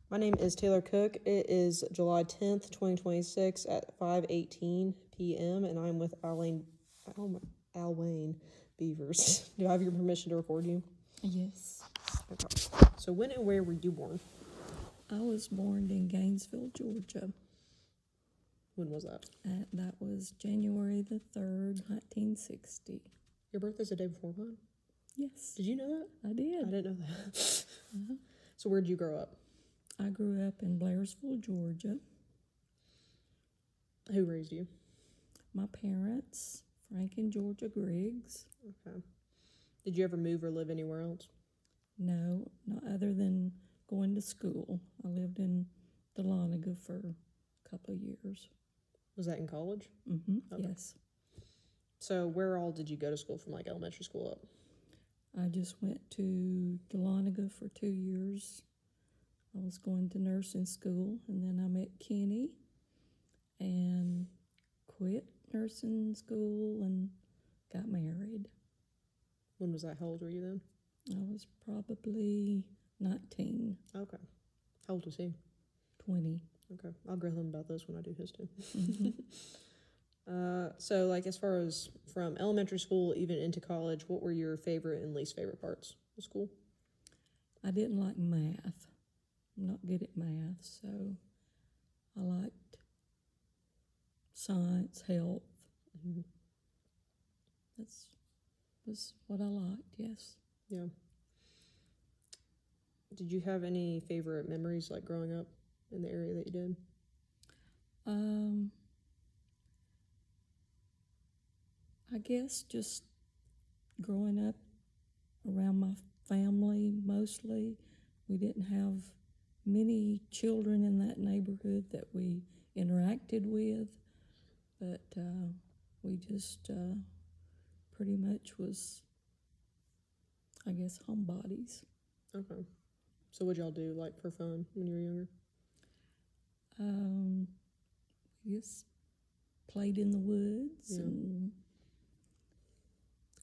My name is Taylor Cook. It is July 10th, 2026 at 5:18 p.m. and I'm with Alwayne Beavers. Do I have your permission to record you? Yes. Okay. So when and where were you born? I was born in Gainesville, Georgia. When was that? That was January the 3rd, 1960. Your birthday's the day before mine? Yes. Did you know that? I did. I didn't know that. So where did you grow up? I grew up in Blairsville, Georgia. Who raised you? My parents, Frank and Georgia Griggs. Okay. Did you ever move or live anywhere else? No, not other than going to school. I lived in Dahlonega for a couple of years. Was that in college? Mm-hmm. Okay. Yes. So where all did you go to school from, like elementary school up? I just went to Dahlonega for 2 years. I was going to nursing school, and then I met Kenny and quit nursing school and got married. When was that? How old were you then? I was probably 19, Okay. How old was he? 20. Okay. I'll grill him about this when I do his too. Mm-hmm. So like as far as from elementary school even into college, what were your favorite and least favorite parts of school? I didn't like math. I'm not good at math, so I liked science, health. Mm-hmm. That was what I liked, yes. Yeah. Did you have any favorite memories like growing up in the area that you did? I guess just growing up around my family mostly. We didn't have many children in that neighborhood that we interacted with, but we just pretty much was, I guess, homebodies. Okay. So what'd y'all do like for fun when you were younger? We just played in the woods and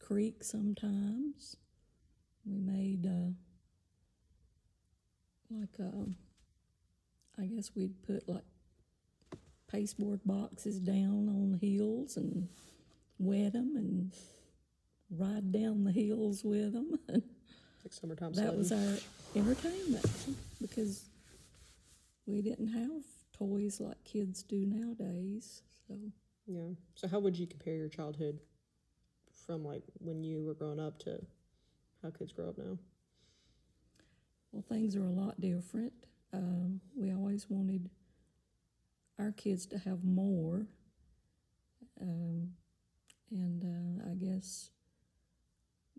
creek sometimes. We made I guess we'd put like pasteboard boxes down on the hills and wet them and ride down the hills with them. Like summertime That sledding? was our entertainment because we didn't have toys like kids do nowadays. So Yeah. So how would you compare your childhood from like when you were growing up to how kids grow up now? well, things are a lot different. We always wanted our kids to have more, and I guess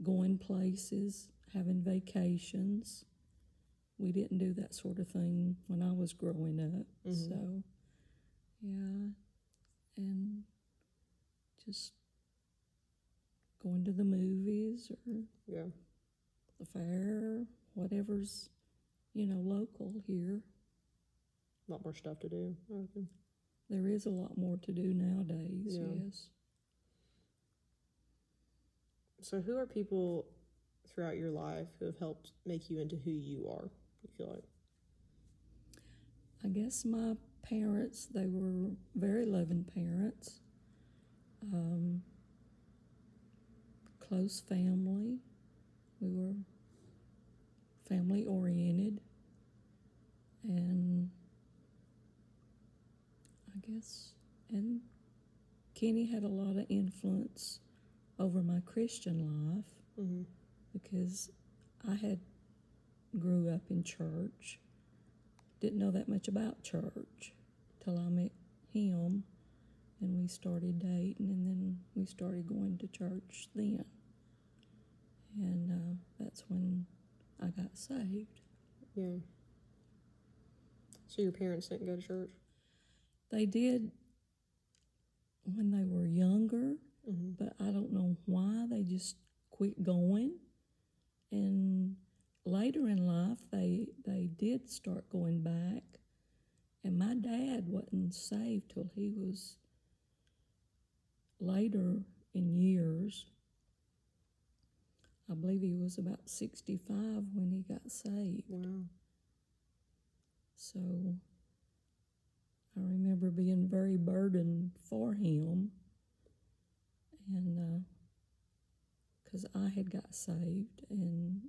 going places, having vacations. We didn't do that sort of thing when I was growing up. Mm-hmm. So, yeah, and just going to the movies or Yeah. the fair, whatever's, local here. A lot more stuff to do, I reckon. There is a lot more to do nowadays, Yeah. yes. So who are people throughout your life who have helped make you into who you are, you feel like? I guess my parents, they were very loving parents. Close family. We were family oriented. And and Kenny had a lot of influence over my Christian life Mm-hmm. because I had grew up in church, didn't know that much about church till I met him, and we started dating, and then we started going to church then, and that's when I got saved. Yeah. So your parents didn't go to church? They did when they were younger, Mm-hmm. but I don't know why they just quit going. And later in life, they did start going back. And my dad wasn't saved till he was later in years. I believe he was about 65 when he got saved. Wow. So I remember being very burdened for him, and because I had got saved, and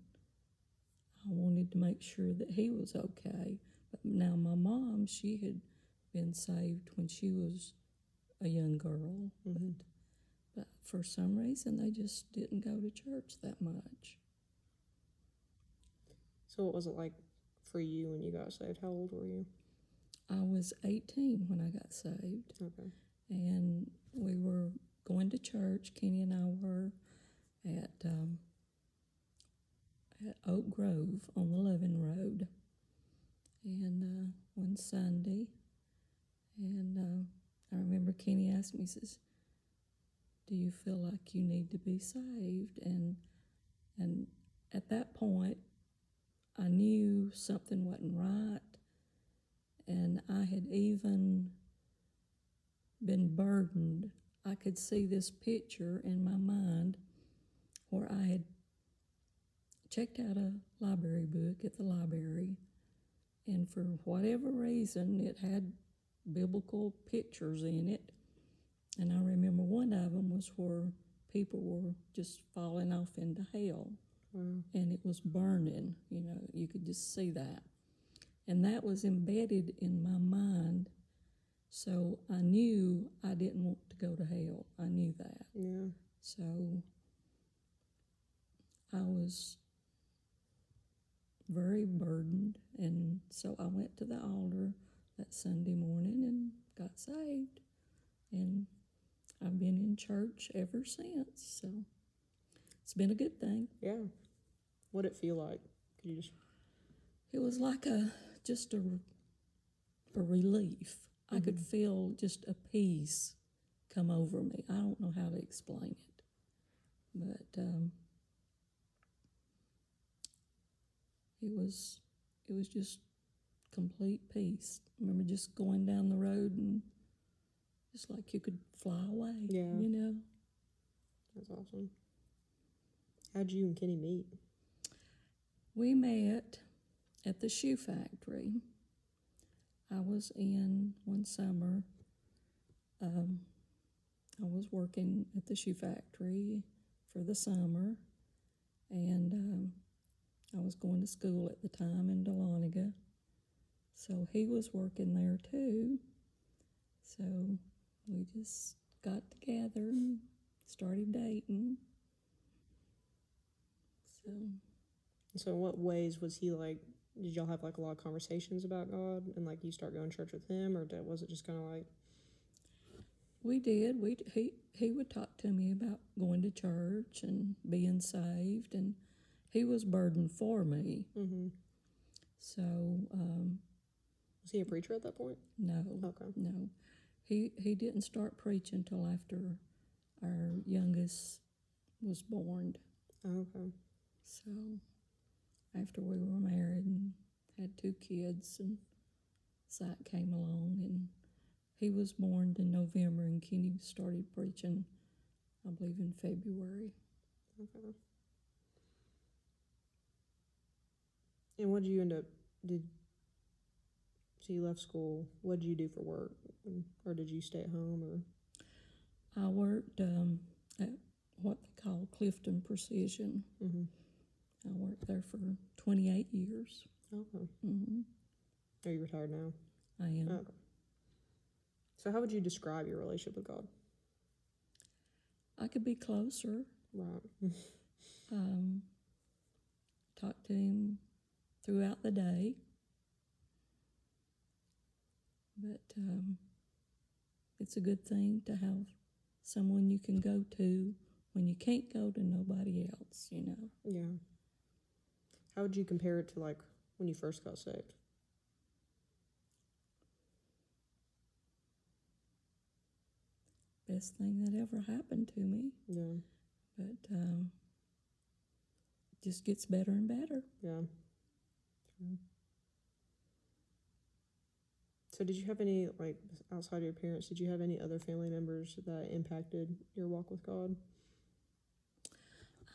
I wanted to make sure that he was okay. But now my mom, she had been saved when she was a young girl, but for some reason they just didn't go to church that much. So what was it like for you when you got saved? How old were you? I was 18 when I got saved, Okay. and we were going to church. Kenny and I were at Oak Grove on the Loving Road, and one Sunday, and I remember Kenny asked me, he says, "Do you feel like you need to be saved?" And at that point, I knew something wasn't right, and I had even been burdened. I could see this picture in my mind where I had checked out a library book at the library, and for whatever reason, it had biblical pictures in it. And I remember one of them was where people were just falling off into hell. Wow. And it was burning, you could just see that. And that was embedded in my mind, so I knew I didn't want to go to hell. I knew that. Yeah. So I was very burdened, and so I went to the altar that Sunday morning and got saved. And I've been in church ever since, so it's been a good thing. Yeah. What'd it feel like? Could you just... It was like just a relief. I could feel just a peace come over me. I don't know how to explain it, but it was just complete peace. I remember just going down the road and just like you could fly away. Yeah. That's awesome. How'd you and Kenny meet? We met at the shoe factory. I was in one summer. I was working at the shoe factory for the summer, and I was going to school at the time in Dahlonega. So he was working there too. So we just got together and started dating. So in what ways was he like, did y'all have like a lot of conversations about God and like you start going to church with him, or was it just kind of like... We did. He would talk to me about going to church and being saved, and he was burdened for me. So was he a preacher at that point? no. Okay. No. He didn't start preaching till after our youngest was born. Okay. So after we were married and had 2 kids, and Zach came along, and he was born in November, and Kenny started preaching, I believe, in February. Okay. And what did you end up, so you left school, what did you do for work? Or did you stay at home, or? I worked at what they call Clifton Precision. I worked there for 28 years. Okay. Are you retired now? I am. Okay. So how would you describe your relationship with God? I could be closer. Right. Talk to him throughout the day. But it's a good thing to have someone you can go to when you can't go to nobody else, Yeah. How would you compare it to like when you first got saved? Best thing that ever happened to me. Yeah. But just gets better and better. Yeah. True. So did you have any, like, outside of your parents, did you have any other family members that impacted your walk with God?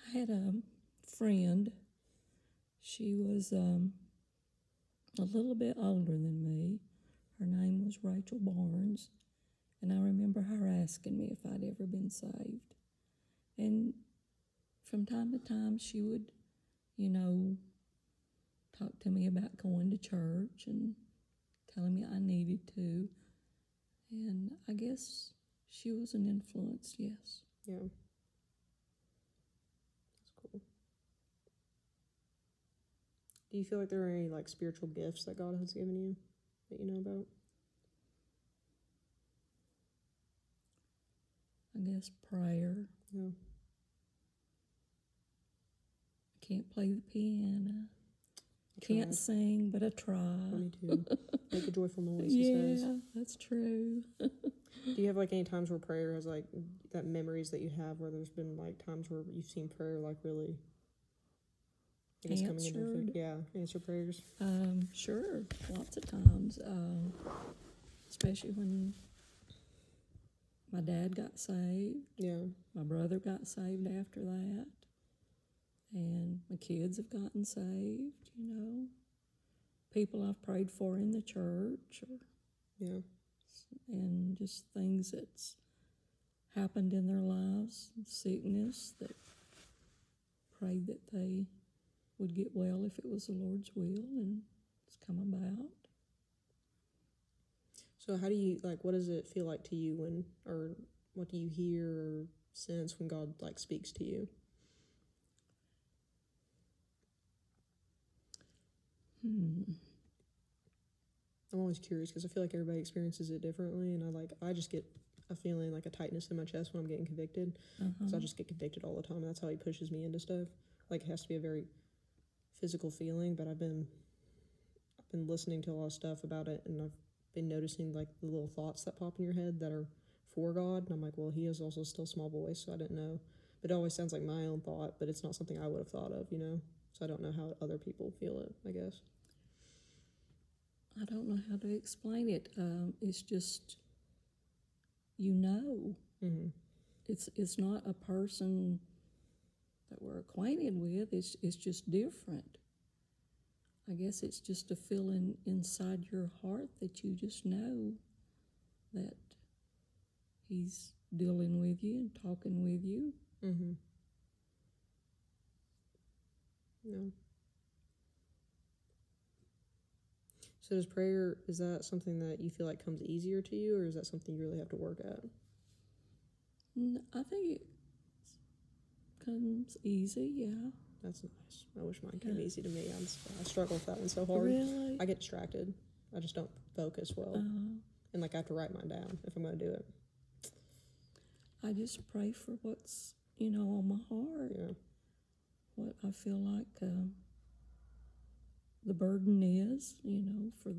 I had a friend. She was a little bit older than me. Her name was Rachel Barnes, and I remember her asking me if I'd ever been saved. And from time to time, she would, you know, talk to me about going to church and telling me I needed to. And I guess she was an influence, yes. Yeah. That's cool. Do you feel like there are any like spiritual gifts that God has given you that you know about? I guess prayer. Yeah. I can't play the piano. I Can't tried. sing, but I try. Me too. Make a joyful noise, he says. Yeah, that's true. Do you have like any times where prayer has like that memories that you have where there's been like times where you've seen prayer like really, I guess, coming into Answered. effect? Yeah, answer prayers. Sure, lots of times. Especially when my dad got saved. Yeah. My brother got saved after that. And my kids have gotten saved, you know. People I've prayed for in the church. Yeah. And just things that's happened in their lives, sickness, that prayed that they would get well if it was the Lord's will, and it's come about. So how do you like? What does it feel like to you when, or what do you hear or sense when God like speaks to you? I'm always curious because I feel like everybody experiences it differently, and I just get a feeling like a tightness in my chest when I'm getting convicted. So I just get convicted all the time, and that's how he pushes me into stuff. Like it has to be a very physical feeling, but I've been listening to a lot of stuff about it, and I've been noticing like the little thoughts that pop in your head that are for God, and I'm like, well, he is also still small voice, so I didn't know. But it always sounds like my own thought, but it's not something I would have thought of, you know? So I don't know how other people feel it, I guess. I don't know how to explain it. It's just, you know. Mm-hmm. It's not a person that we're acquainted with. It's just different. I guess it's just a feeling inside your heart that you just know that he's dealing with you and talking with you. Mm-hmm. No. So does prayer, is that something that you feel like comes easier to you, or is that something you really have to work at? I think it comes easy, yeah. That's nice. I wish mine came easy to me. I struggle with that one so hard. Really? I get distracted. I just don't focus well. And like I have to write mine down if I'm going to do it. I just pray for what's, on my heart. Yeah. What I feel like the burden is, for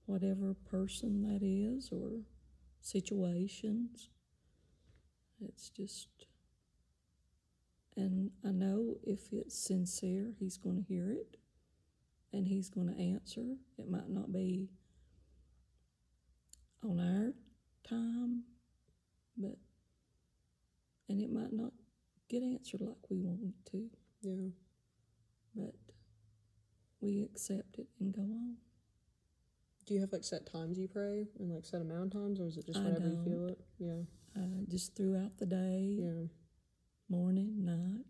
whatever person that is or situations. It's just, and I know if it's sincere, he's going to hear it and he's going to answer. It might not be on our time, and it might not get answered like we want it to. Yeah. But we accept it and go on. Do you have like set times you pray and like set amount of times, or is it just whenever you feel it? Yeah. Just throughout the day. Yeah. Morning, night.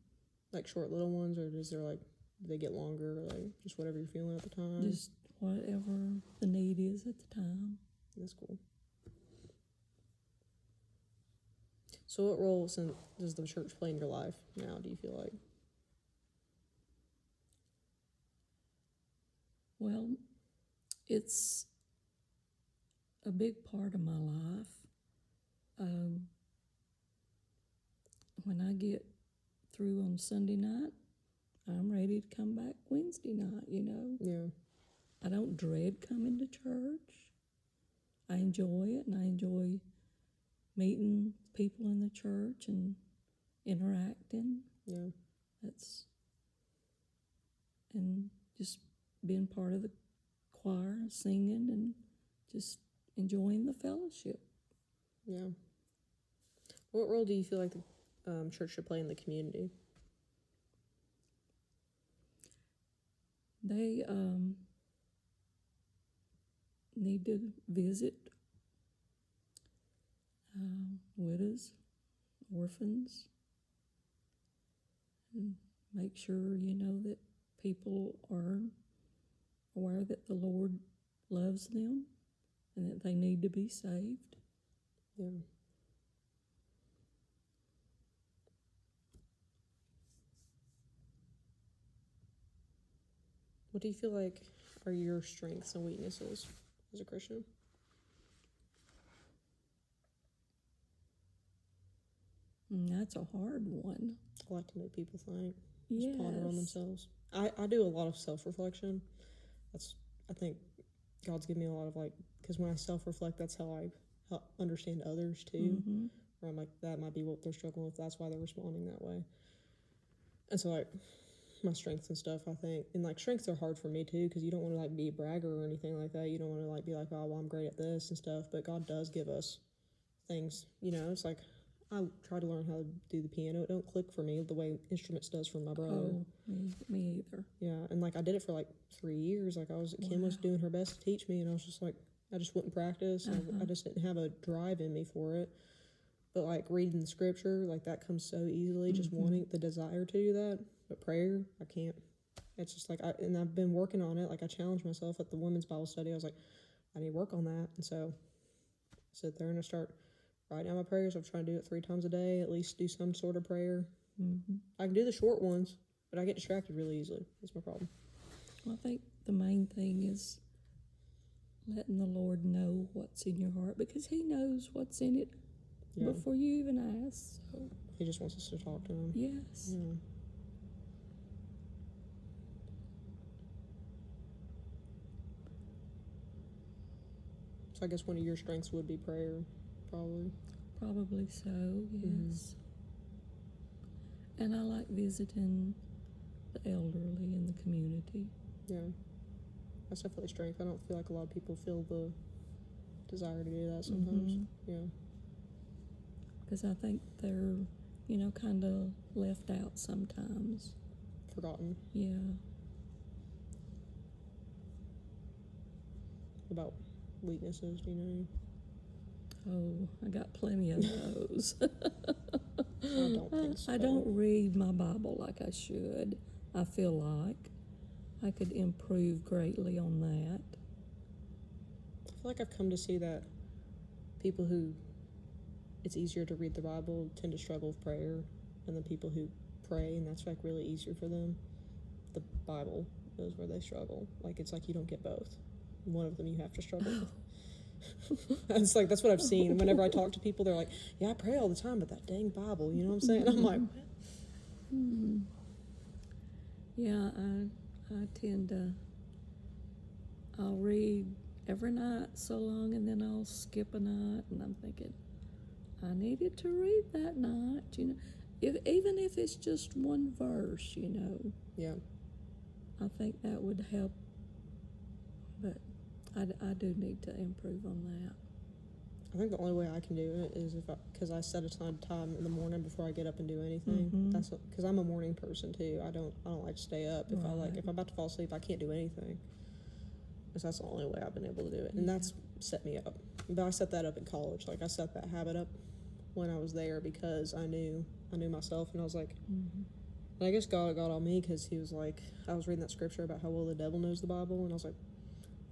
Like short little ones, or is there like, do they get longer, or like just whatever you're feeling at the time? Just whatever the need is at the time. That's cool. So what role does the church play in your life now, do you feel like? Well, it's a big part of my life. When I get through on Sunday night, I'm ready to come back Wednesday night, Yeah. I don't dread coming to church. I enjoy it, and I enjoy meeting people in the church and interacting. Yeah. And just being part of the choir, singing, and just enjoying the fellowship. Yeah. What role do you feel like the church should play in the community? They need to visit widows, orphans, and make sure, that people are aware that the Lord loves them and that they need to be saved. Yeah. What do you feel like are your strengths and weaknesses as a Christian? That's a hard one. I like to make people think, Yes. just ponder on themselves. I do a lot of self-reflection. I think God's given me a lot of because when I self-reflect, that's how I help understand others too. Mm-hmm. Where I'm like, that might be what they're struggling with. That's why they're responding that way. And so my strengths and stuff, I think, and strengths are hard for me too, because you don't want to be a bragger or anything like that. You don't want to be like, oh, well, I'm great at this and stuff. But God does give us things. It's like I try to learn how to do the piano. It don't click for me the way instruments does for my brother. Oh, me either. Yeah, and I did it for 3 years. Kim was doing her best to teach me, and I was just I just wouldn't practice. I just didn't have a drive in me for it. But reading the scripture, that comes so easily. Just wanting the desire to do that. But prayer, I can't. It's just and I've been working on it. I challenged myself at the women's Bible study. I was like, I need to work on that. And so I sit there and I start writing down my prayers. I'm trying to do it 3 times a day, at least do some sort of prayer. Mm-hmm. I can do the short ones, but I get distracted really easily. That's my problem. Well, I think the main thing is letting the Lord know what's in your heart, because He knows what's in it before you even ask. So. He just wants us to talk to Him. Yes. Yeah. So I guess one of your strengths would be prayer, probably. Probably so, yes. Mm-hmm. And I like visiting the elderly in the community. Yeah. That's definitely a strength. I don't feel like a lot of people feel the desire to do that sometimes. Mm-hmm. Yeah. Because I think they're, kind of left out sometimes. Forgotten. Yeah. About weaknesses, do you know? Oh, I got plenty of those. I don't think so. I don't read my Bible like I should. I feel like I could improve greatly on that. I feel like I've come to see that people who it's easier to read the Bible tend to struggle with prayer, and the people who pray and that's really easier for them, the Bible is where they struggle. It's you don't get both. One of them you have to struggle with. It's that's what I've seen. Whenever I talk to people, they're like, yeah, I pray all the time, but that dang Bible, you know what I'm saying? I'm like, what? Yeah, I tend to, I'll read every night so long, and then I'll skip a night, and I'm thinking, I needed to read that night, even if it's just one verse, Yeah. I think that would help, but I do need to improve on that. I think the only way I can do it is because I set aside time in the morning before I get up and do anything. That's because I'm a morning person too. I don't like to stay up. If I'm about to fall asleep, I can't do anything. Because that's the only way I've been able to do it, and that's set me up. But I set that up in college. I set that habit up when I was there because I knew myself, and I was like, and I guess God got on me because He was like, I was reading that scripture about how well the devil knows the Bible, and I was like,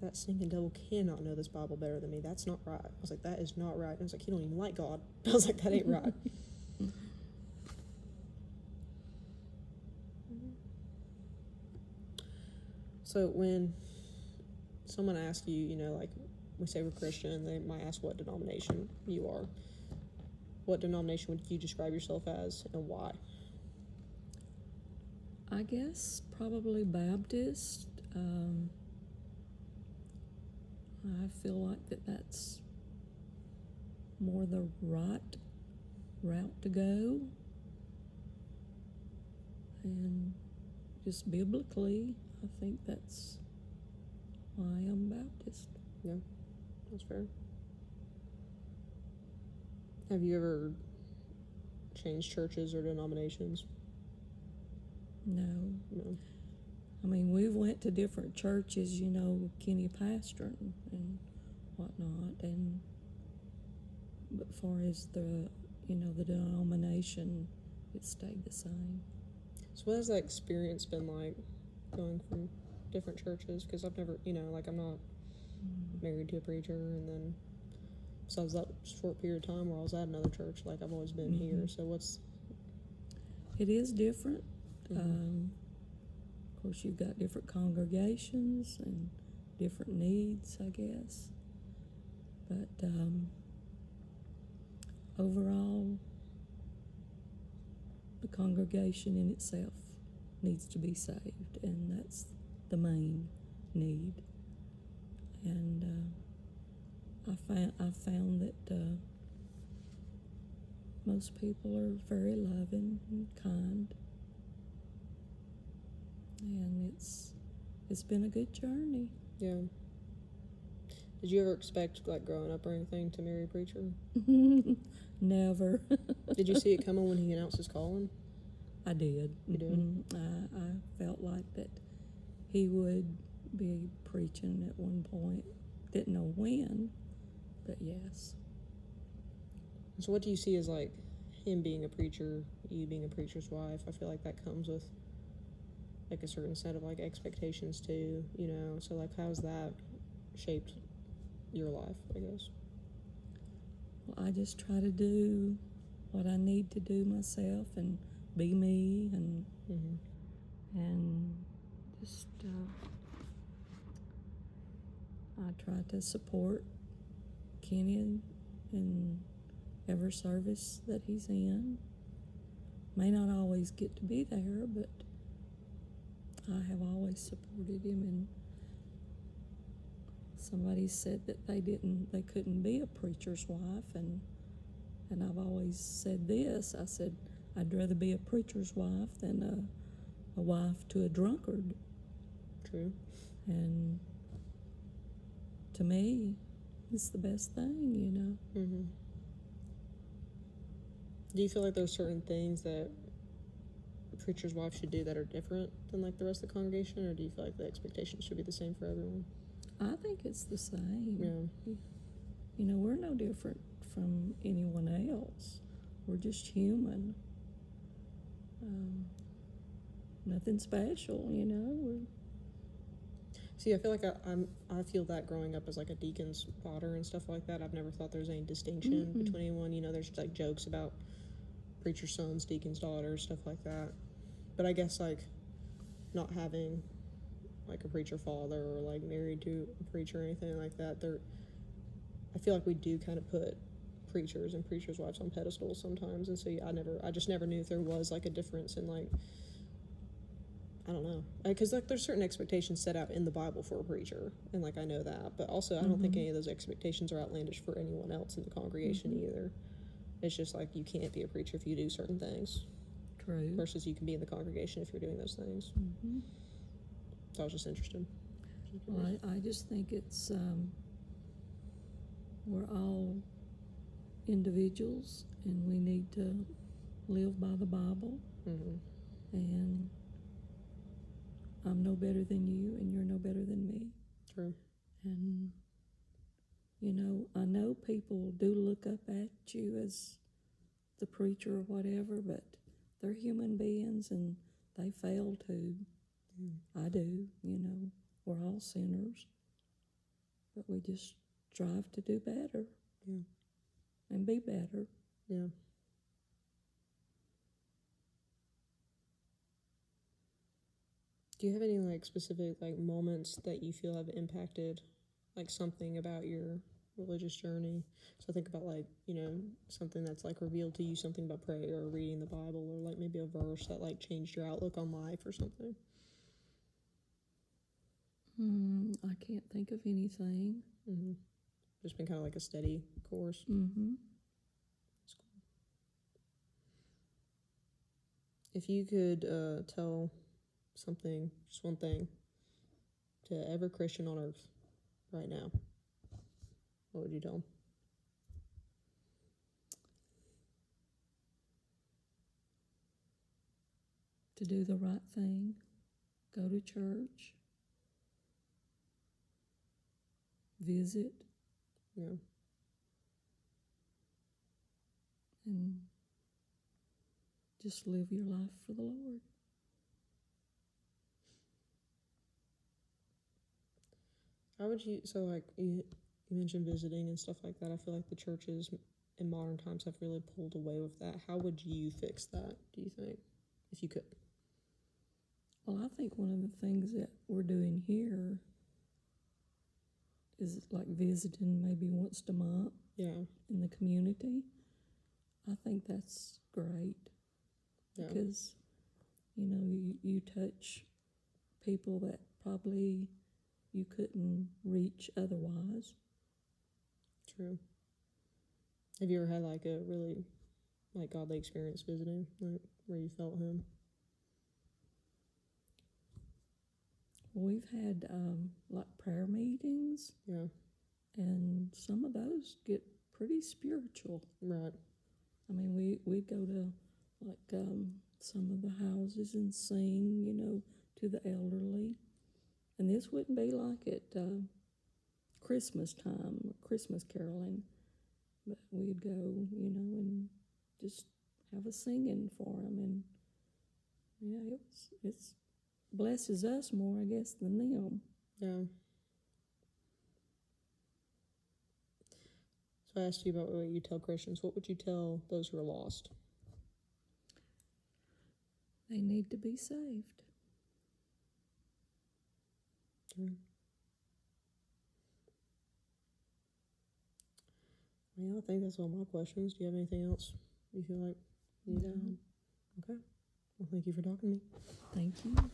that stinking devil cannot know this Bible better than me. That's not right. I was like, that is not right. And I was like, you don't even like God. I was like, that ain't right. So when someone asks you, we say we're Christian, they might ask what denomination you are. What denomination would you describe yourself as, and why? I guess probably Baptist. I feel like that's more the right route to go. And just biblically, I think that's why I'm Baptist. Yeah, that's fair. Have you ever changed churches or denominations? No. No. I mean, we've went to different churches, Kenny pastoring, and whatnot, but far as the denomination, it stayed the same. So what has that experience been like, going from different churches? Because I've never, like, I'm not married to a preacher, and then besides that short period of time where I was at another church, like, I've always been here. So It is different. Mhm. Of course, you've got different congregations and different needs, I guess. But overall, the congregation in itself needs to be saved, and that's the main need. And I found that most people are very loving and kind, and it's been a good journey. Yeah. Did you ever expect, like, growing up or anything, to marry a preacher? Never. Did you see it coming when he announced his calling? I did. You did? I felt like that he would be preaching at one point. Didn't know when, but yes. So what do you see as, like, him being a preacher, you being a preacher's wife? I feel like that comes with, like, a certain set of, like, expectations too, So, like, how's that shaped your life, I guess? Well, I just try to do what I need to do myself and be me, and just I try to support Kenny in every service that he's in. May not always get to be there, but I have always supported him. And somebody said that they couldn't be a preacher's wife, and I've always said this. I said, I'd rather be a preacher's wife than a wife to a drunkard. True. And to me, it's the best thing, Do you feel like there's certain things that a preacher's wife should do that are different than, like, the rest of the congregation, or do you feel like the expectations should be the same for everyone? I think it's the same. Yeah. We're no different from anyone else. We're just human. Nothing special, See, I feel like I feel that growing up as, like, a deacon's daughter and stuff like that. I've never thought there was any distinction between anyone. There's, like, jokes about preacher's sons, deacon's daughters, stuff like that. But I guess, like, not having, like, a preacher father or, like, married to a preacher or anything like that, I feel like we do kind of put preachers and preachers' wives on pedestals sometimes. And so I just never knew if there was, like, a difference in, like, I don't know, because, like, there's certain expectations set out in the Bible for a preacher, and, like, I know that, but also I don't think any of those expectations are outlandish for anyone else in the congregation either. It's just like, you can't be a preacher if you do certain things. True. Versus you can be in the congregation if you're doing those things. So I was just interested. Well, I just think it's we're all individuals, and we need to live by the Bible. And I'm no better than you, and you're no better than me. True. And I know people do look up at you as the preacher or whatever, but they're human beings, and they fail too. I do, we're all sinners, but we just strive to do better. Yeah. And be better. Yeah. Do you have any, like, specific, like, moments that you feel have impacted, like, something about your religious journey? So I think about, like, something that's, like, revealed to you, something about prayer or reading the Bible, or, like, maybe a verse that, like, changed your outlook on life or something. I can't think of anything. Just been kind of like a steady course. That's cool. If you could tell something, just one thing, to every Christian on earth right now, what would you tell them? To do the right thing, go to church, visit Yeah. And just live your life for the Lord. How would you, so like you mentioned visiting and stuff like that. I feel like the churches in modern times have really pulled away with that. How would you fix that, do you think, if you could? Well, I think one of the things that we're doing here is like visiting maybe once a month Yeah. in the community. I think that's great Yeah. because, you touch people that probably you couldn't reach otherwise. True. Have you ever had like a really like godly experience visiting, like where you felt him? We've had like prayer meetings, Yeah. and some of those get pretty spiritual. Right. I mean, we'd go to like some of the houses and sing, to the elderly. And this wouldn't be like at Christmas time or Christmas caroling, but we'd go, and just have a singing for them. And yeah, it's blesses us more, I guess, than them. Yeah. So I asked you about what you tell Christians. What would you tell those who are lost? They need to be saved. Yeah. Well, I think that's all my questions. Do you have anything else you feel like you need to add? Okay. Well, thank you for talking to me. Thank you.